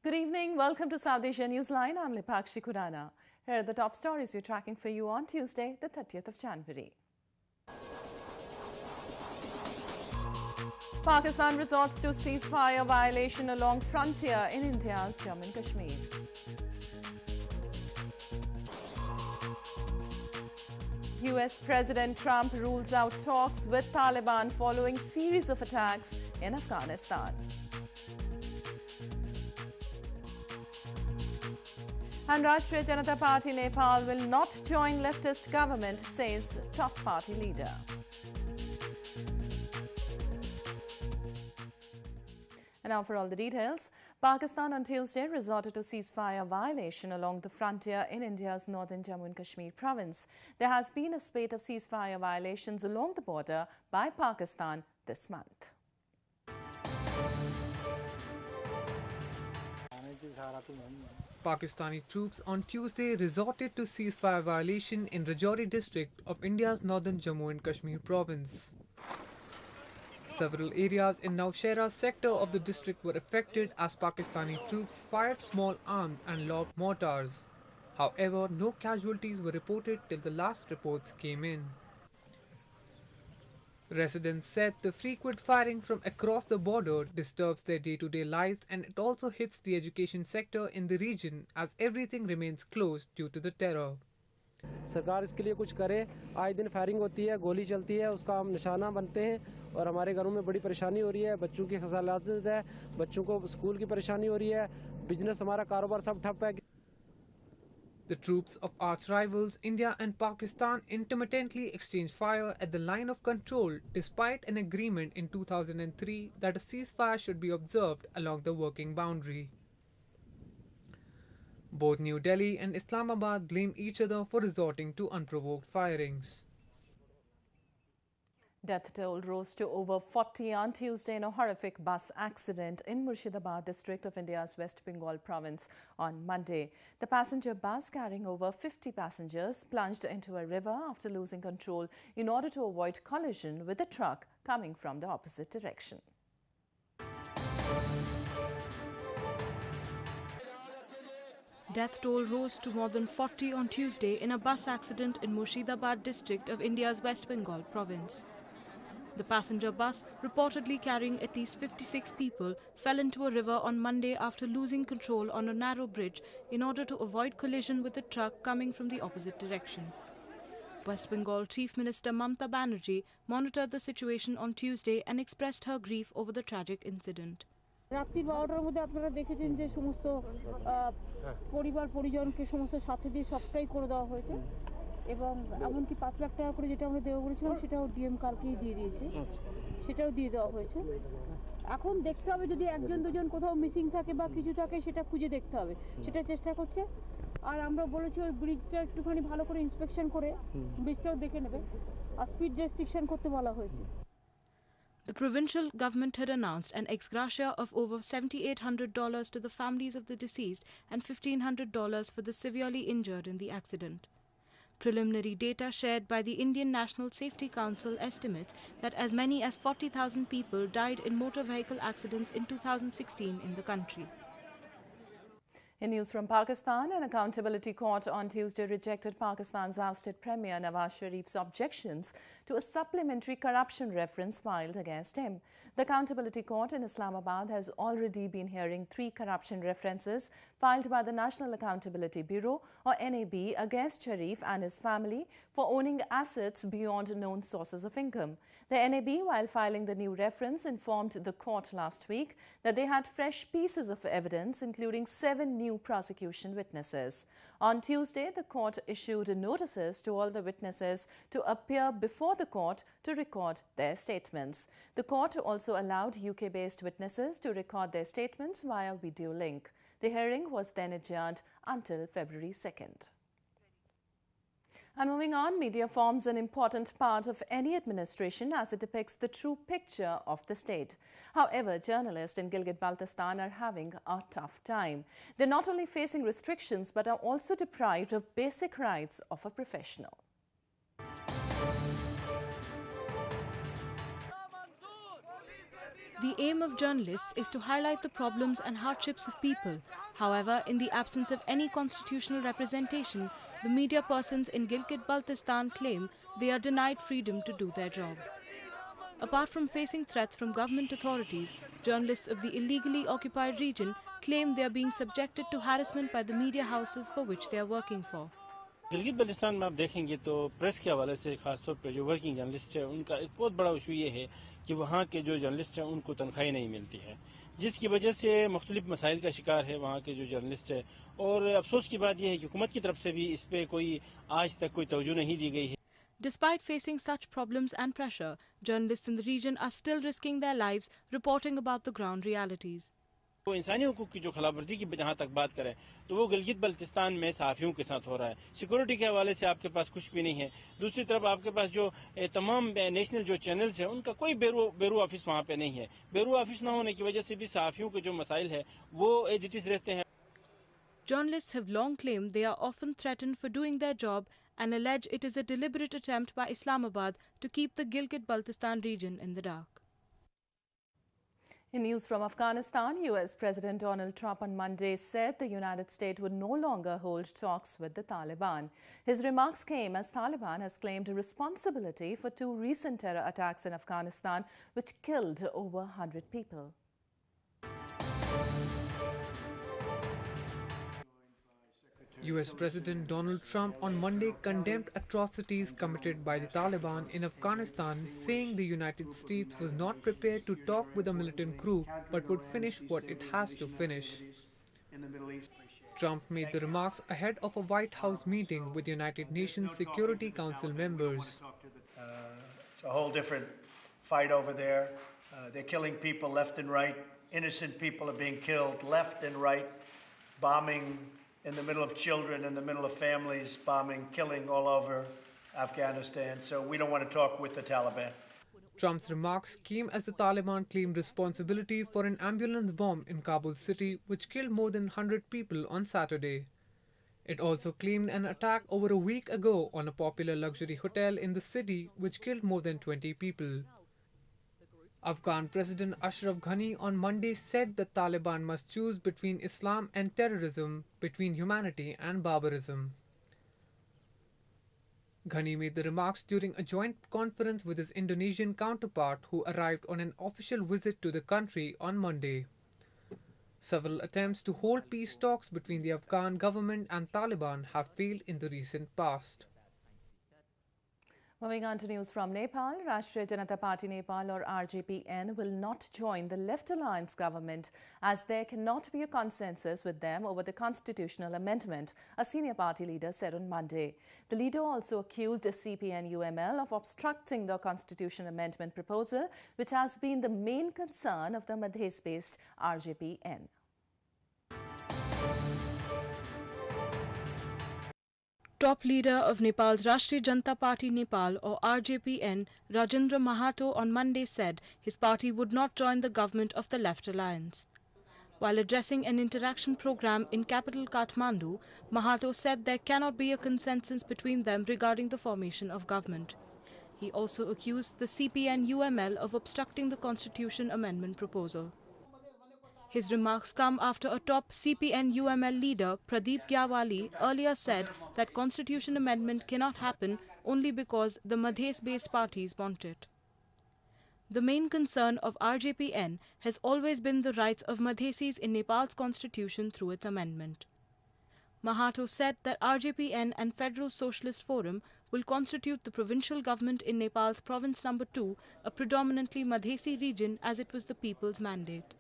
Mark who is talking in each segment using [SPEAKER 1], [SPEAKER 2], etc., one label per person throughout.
[SPEAKER 1] Good evening. Welcome to South Asia Newsline. I'm Lipakshi Khurana. Here are the top stories we're tracking for you on Tuesday, the 30th of January. Pakistan resorts to ceasefire violation along frontier in India's Jammu and Kashmir. US President Trump rules out talks with Taliban following series of attacks in Afghanistan. And Rastriya Janata Party-Nepal will not join leftist government, says top party leader. And now for all the details. Pakistan on Tuesday resorted to ceasefire violation along the frontier in India's northern Jammu and Kashmir province. There has been a spate of ceasefire violations along the border by Pakistan this month.
[SPEAKER 2] Pakistani troops on Tuesday resorted to ceasefire violation in Rajouri district of India's northern Jammu and Kashmir province. Several areas in Nowshera sector of the district were affected as Pakistani troops fired small arms and lobbed mortars. However, no casualties were reported till the last reports came in. Residents said the frequent firing from across the border disturbs their day-to-day lives, and it also hits the education sector in the region as everything remains closed due to the terror.
[SPEAKER 3] सरकार इसके लिए कुछ करे। आए दिन firing होती है, गोली चलती है, उसका हम निशाना बनते हैं और हमारे घरों में बड़ी परेशानी हो रही है। बच्चों की खसालत है, बच्चों को स्कूल की परेशानी हो रही है, बिजनेस हमारा कारोबार सब ठप है।
[SPEAKER 2] The troops of arch rivals India and Pakistan intermittently exchanged fire at the line of control despite an agreement in 2003 that a ceasefire should be observed along the working boundary. Both New Delhi and Islamabad blame each other for resorting to unprovoked firings.
[SPEAKER 1] Death toll rose to over 40 on Tuesday in a horrific bus accident in Murshidabad district of India's West Bengal province on Monday. The passenger bus carrying over 50 passengers plunged into a river after losing control in order to avoid collision with a truck coming from the opposite direction.
[SPEAKER 4] Death toll rose to more than 40 on Tuesday in a bus accident in Murshidabad district of India's West Bengal province. The passenger bus, reportedly carrying at least 56 people, fell into a river on Monday after losing control on a narrow bridge in order to avoid collision with a truck coming from the opposite direction. West Bengal Chief Minister Mamata Banerjee monitored the situation on Tuesday and expressed her grief over the tragic incident.
[SPEAKER 5] রাত্রি 12টার মধ্যে আপনারা দেখেছেন যে সমস্ত পরিবার পরিজনকে সমস্ত সাথে দিয়ে সবটাই করে দেওয়া হয়েছে এবং এমনকি 5 লাখ টাকা করে যেটা আমরা দেওয়া বলেছিলাম সেটাও ডিএম কালকেই দিয়ে দিয়েছে, সেটাও দিয়ে দেওয়া হয়েছে। এখন দেখতে হবে যদি একজন দুজন কোথাও মিসিং থাকে বা কিছু থাকে সেটা খুঁজে দেখতে হবে, সেটা চেষ্টা করছে। আর আমরা বলেছি ওই ব্রিজটা একটুখানি ভালো করে ইন্সপেকশন করে ব্রিজটাও দেখে নেবে আর স্পিড রেস্ট্রিকশন করতে বলা হয়েছে।
[SPEAKER 4] The provincial government had announced an ex gratia of over $7,800 to the families of the deceased and $1,500 for the severely injured in the accident. Preliminary data shared by the Indian National Safety Council estimates that as many as 40,000 people died in motor vehicle accidents in 2016 in the country.
[SPEAKER 1] In news from Pakistan, an accountability court on Tuesday rejected Pakistan's ousted Premier Nawaz Sharif's objections to a supplementary corruption reference filed against him. The Accountability Court in Islamabad has already been hearing 3 corruption references filed by the National Accountability Bureau, or NAB, against Sharif and his family for owning assets beyond known sources of income. The NAB, while filing the new reference, informed the court last week that they had fresh pieces of evidence, including 7 new prosecution witnesses. On Tuesday, the court issued notices to all the witnesses to appear before the court to record their statements. The court also allowed UK-based witnesses to record their statements via video link. The hearing was then adjourned until February 2nd. And moving on, media forms an important part of any administration as it depicts the true picture of the state. However, journalists in Gilgit-Baltistan are having a tough time. They're not only facing restrictions but are also deprived of basic rights of a professional.
[SPEAKER 4] The aim of journalists is to highlight the problems and hardships of people. However, in the absence of any constitutional representation, the media persons in Gilgit-Baltistan claim they are denied freedom to do their job. Apart from facing threats from government authorities, journalists of the illegally occupied region claim they are being subjected to harassment by the media houses for which they are working for.
[SPEAKER 6] Gilgit Baltistan में आप देखेंगे तो press के हवाले से खासतौर पर जो वर्किंग जर्नलिस्ट है उनका एक बहुत बड़ा इशू ये है कि वहाँ के जो जर्नलिस्ट हैं उनको तनख्वाही नहीं मिलती है, जिसकी वजह से मुख्तलिफ मसाइल का शिकार है वहाँ के जो जर्नलिस्ट है। और अफसोस की बात यह है कि हुकूमत की तरफ से भी इस पर कोई आज तक कोई तवज्जो नहीं दी गई है।
[SPEAKER 4] Despite facing such problems and pressure, journalists in the region are still risking their lives reporting about the ground realities.
[SPEAKER 6] वो इंसानी हुकूक की जो खिलाफवर्जी की जहाँ तक बात करें तो वो गिलगित बल्तिस्तान में सहाफ़ियों के साथ हो रहा है। सिक्योरिटी के हवाले से आपके पास कुछ भी नहीं है। दूसरी तरफ आपके पास जो तमाम नेशनल जो चैनल्स हैं उनका कोई ब्यूरो ऑफिस वहाँ पे नहीं है। ब्यूरो ऑफिस ना होने की वजह से भी सहाफ़ियों के जो मसाइल है वो एज इट इज़ रहते हैं।
[SPEAKER 4] Journalists have long claimed they are often threatened for doing their job and allege it is a deliberate attempt by Islamabad to keep the Gilgit-Baltistan region in the dark.
[SPEAKER 1] In news from Afghanistan, US President Donald Trump on Monday said the United States would no longer hold talks with the Taliban. His remarks came as Taliban has claimed responsibility for 2 recent terror attacks in Afghanistan, which killed over 100 people.
[SPEAKER 2] US President Donald Trump on Monday condemned atrocities committed by the Taliban in Afghanistan, saying the United States was not prepared to talk with a militant group but would finish what it has to finish. Trump made the remarks ahead of a White House meeting with United Nations Security Council members.
[SPEAKER 7] It's a whole different fight over there. They're killing people left and right. Innocent people are being killed left and right, bombing in the middle of children, in the middle of families, bombing, killing all over Afghanistan. So we don't want to talk with the Taliban.
[SPEAKER 2] Trump's remarks came as the Taliban claimed responsibility for an ambulance bomb in Kabul city, which killed more than 100 people on Saturday. It also claimed an attack over a week ago on a popular luxury hotel in the city, which killed more than 20 people. Afghan President Ashraf Ghani on Monday said the Taliban must choose between Islam and terrorism, between humanity and barbarism. Ghani made the remarks during a joint conference with his Indonesian counterpart, who arrived on an official visit to the country on Monday. Several attempts to hold peace talks between the Afghan government and Taliban have failed in the recent past.
[SPEAKER 1] Moving on to news from Nepal, Rastriya Janata Party-Nepal or RJPN will not join the Left Alliance government as there cannot be a consensus with them over the constitutional amendment, a senior party leader said on Monday. The leader also accused CPN-UML of obstructing the constitution amendment proposal, which has been the main concern of the Madhes-based RJPN.
[SPEAKER 4] Top leader of Nepal's Rastriya Janata Party-Nepal or RJPN, Rajendra Mahato on Monday said his party would not join the government of the Left Alliance. While addressing an interaction program in capital Kathmandu, Mahato said there cannot be a consensus between them regarding the formation of government. He also accused the CPN-UML of obstructing the constitution amendment proposal. His remarks come after a top CPN-UML leader, Pradeep Gyawali, earlier said that constitution amendment cannot happen only because the Madhes-based parties want it. The main concern of RJPN has always been the rights of Madhesis in Nepal's constitution through its amendment. Mahato said that RJPN and Federal Socialist Forum will constitute the provincial government in Nepal's province number 2, a predominantly Madhesi region, as it was the people's mandate.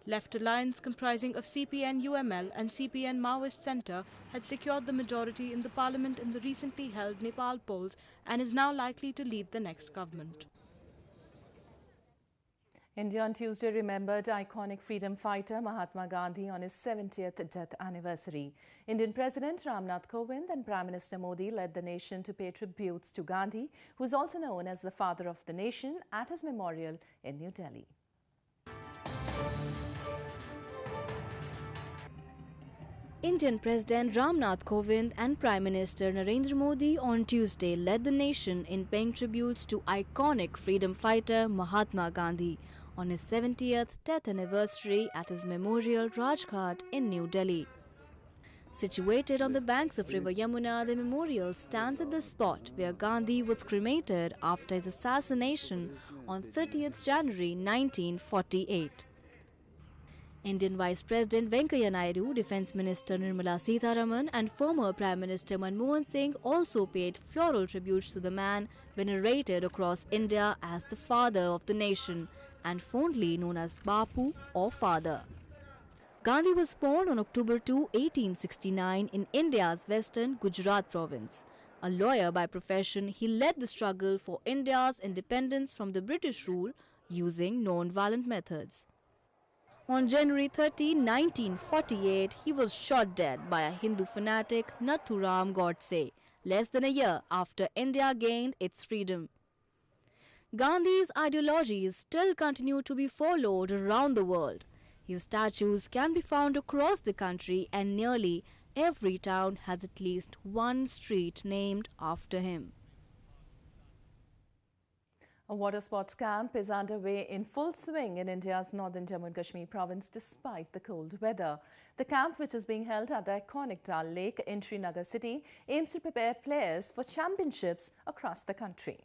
[SPEAKER 4] Left Alliance, comprising of CPN-UML and CPN Maoist Centre, had secured the majority in the parliament in the recently held Nepal polls and is now likely to lead the next government.
[SPEAKER 1] India on Tuesday remembered iconic freedom fighter Mahatma Gandhi on his 70th death anniversary. Indian President Ramnath Kovind and Prime Minister Modi led the nation to pay tributes to Gandhi, who is also known as the father of the nation, at his memorial in New Delhi.
[SPEAKER 8] Indian President Ramnath Kovind and Prime Minister Narendra Modi on Tuesday led the nation in paying tributes to iconic freedom fighter Mahatma Gandhi on his 70th death anniversary at his memorial Rajghat in New Delhi. Situated on the banks of River Yamuna, the memorial stands at the spot where Gandhi was cremated after his assassination on 30th January 1948. Indian Vice President Venkaiah Naidu, Defence Minister Nirmala Sitharaman and former Prime Minister Manmohan Singh also paid floral tributes to the man venerated across India as the father of the nation and fondly known as Bapu or Father. Gandhi was born on October 2, 1869 in India's western Gujarat province. A lawyer by profession, he led the struggle for India's independence from the British rule using non-violent methods. On January 30, 1948, he was shot dead by a Hindu fanatic, Nathuram Godse, less than a year after India gained its freedom. Gandhi's ideologies still continue to be followed around the world. His statues can be found across the country, and nearly every town has at least one street named after him.
[SPEAKER 1] A water sports camp is underway in full swing in India's northern Jammu and Kashmir province despite the cold weather. The camp, which is being held at the iconic Dal Lake in Srinagar city, aims to prepare players for championships across the country.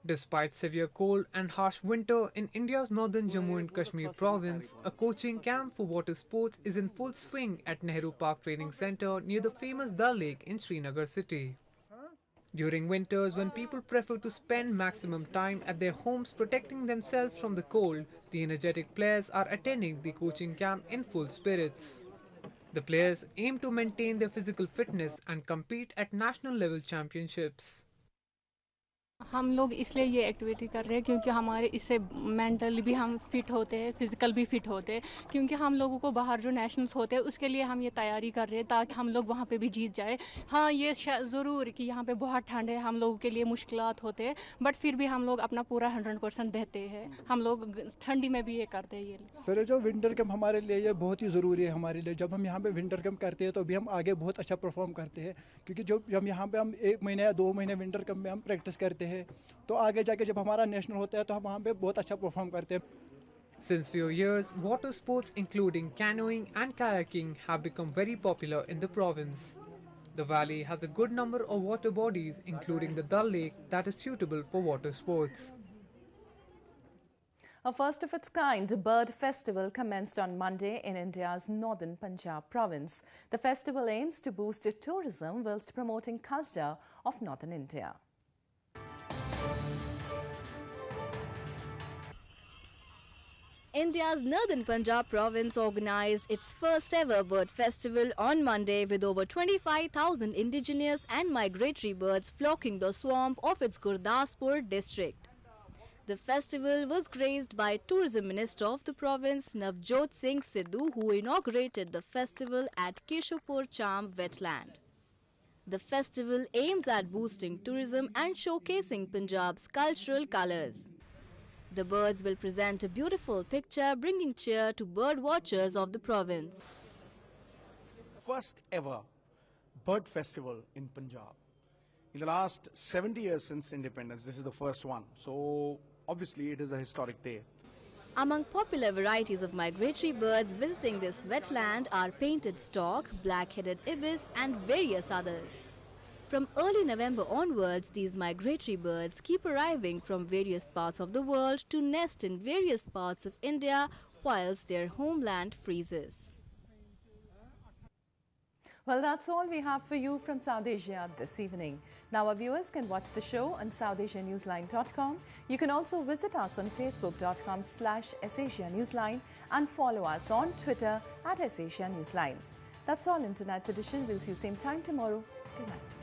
[SPEAKER 2] Despite severe cold and harsh winter in India's northern Jammu and Kashmir province, a coaching camp for water sports is in full swing at Nehru Park Training Centre near the famous Dal Lake in Srinagar city. During winters, when people prefer to spend maximum time at their homes protecting themselves from the cold, the energetic players are attending the coaching camp in full spirits. The players aim to maintain their physical fitness and compete at national level championships.
[SPEAKER 9] हम लोग इसलिए ये activity कर रहे हैं क्योंकि हमारे इससे मेंटली भी हम फिट होते हैं, फिजिकल भी फिट होते हैं, क्योंकि हम लोगों को बाहर जो नेशनल्स होते हैं उसके लिए हम ये तैयारी कर रहे हैं ताकि हम लोग वहाँ पे भी जीत जाए. हाँ, ये ज़रूर कि यहाँ पे बहुत ठंड है, हम लोगों के लिए मुश्किलात होते हैं, बट फिर भी हम लोग अपना पूरा 100% देते हैं. हम लोग ठंडी में भी ये करते हैं. ये
[SPEAKER 10] सर, जो विंटर कैंप हमारे लिए ये बहुत ही ज़रूरी है. हमारे लिए जब हम यहाँ पे विंटर कैंप करते हैं तो भी हम आगे बहुत अच्छा परफॉर्म करते हैं, क्योंकि जब यहाँ पे हम 1 महीने या 2 महीने विंटर कैंप में हम प्रैक्टिस करते हैं तो आगे जाके जब हमारा नेशनल होता है तो हम वहाँ पे बहुत अच्छा परफॉर्म करते हैं.
[SPEAKER 2] Since few years, water sports including canoeing and kayaking have become very popular in the province. The valley has a good number of water bodies including the Dal Lake that is suitable for water sports.
[SPEAKER 1] A first of its kind bird festival commenced on Monday in India's northern Punjab province. The festival aims to boost tourism whilst promoting culture of northern India.
[SPEAKER 8] India's northern Punjab province organized its first ever bird festival on Monday with over 25,000 indigenous and migratory birds flocking the swamp of its Gurdaspur district. The festival was graced by Tourism Minister of the province Navjot Singh Sidhu, who inaugurated the festival at Keshapur Cham wetland. The festival aims at boosting tourism and showcasing Punjab's cultural colours. The birds will present a beautiful picture, bringing cheer to bird watchers of the province.
[SPEAKER 11] First ever bird festival in Punjab. In the last 70 years since independence, this is the first one. So obviously it is a historic day.
[SPEAKER 8] Among popular varieties of migratory birds visiting this wetland are painted stork, black-headed ibis and various others. From early November onwards, these migratory birds keep arriving from various parts of the world to nest in various parts of India whilst their homeland freezes.
[SPEAKER 1] Well, that's all we have for you from South Asia this evening. Now our viewers can watch the show on SouthAsiaNewsline.com. You can also visit us on Facebook.com/SAsia Newsline and follow us on Twitter @SAsia Newsline. That's all in tonight's edition. We'll see you same time tomorrow. Good night.